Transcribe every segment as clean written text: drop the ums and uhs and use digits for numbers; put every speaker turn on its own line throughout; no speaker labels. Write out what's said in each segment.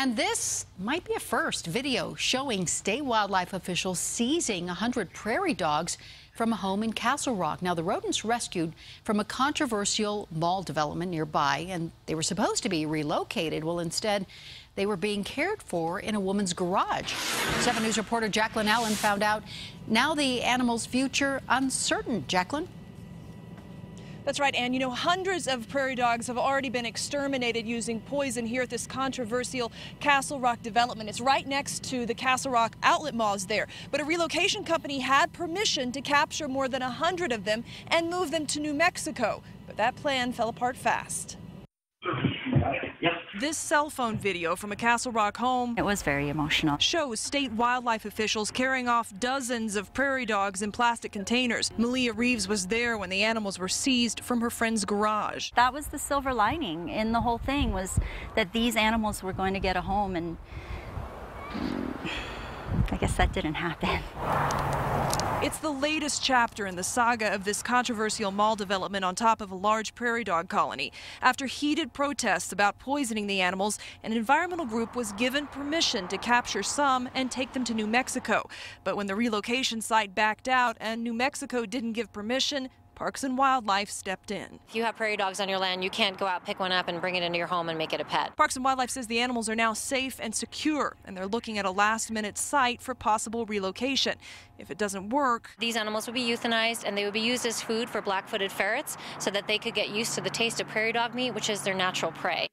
And this might be a first video showing state wildlife officials seizing 100 prairie dogs from a home in Castle Rock. Now, the rodents rescued from a controversial mall development nearby, and they were supposed to be relocated. Well, instead, they were being cared for in a woman's garage. 7 News reporter Jacqueline Allen found out now the animal's future uncertain. Jacqueline?
That's right, Ann. You know, hundreds of prairie dogs have already been exterminated using poison here at this controversial Castle Rock development. It's right next to the Castle Rock outlet malls there. But a relocation company had permission to capture more than 100 of them and move them to New Mexico. But that plan fell apart fast. This cell phone video from a Castle Rock home,
it was very emotional,
shows state wildlife officials carrying off dozens of prairie dogs in plastic containers. Malia Reeves was there when the animals were seized from her friend's garage.
That was the silver lining in the whole thing, was that these animals were going to get a home, and I guess that didn't happen.
It's the latest chapter in the saga of this controversial mall development on top of a large prairie dog colony. After heated protests about poisoning the animals, an environmental group was given permission to capture some and take them to New Mexico. But when the relocation site backed out and New Mexico didn't give permission, Parks and Wildlife stepped in.
If you have prairie dogs on your land, you can't go out, pick one up, and bring it into your home and make it a pet.
Parks and Wildlife says the animals are now safe and secure, and they're looking at a last-minute site for possible relocation. If it doesn't work,
these animals would be euthanized, and they would be used as food for black-footed ferrets so that they could get used to the taste of prairie dog meat, which is their natural prey.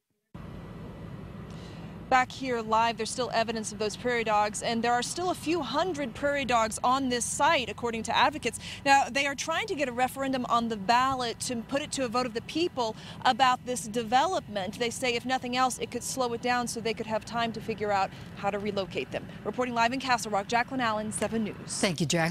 Back here live, there's still evidence of those prairie dogs, and there are still a few hundred prairie dogs on this site, according to advocates. Now, they are trying to get a referendum on the ballot to put it to a vote of the people about this development. They say, if nothing else, it could slow it down so they could have time to figure out how to relocate them. Reporting live in Castle Rock, Jacqueline Allen, 7 News.
Thank you, Jacqueline.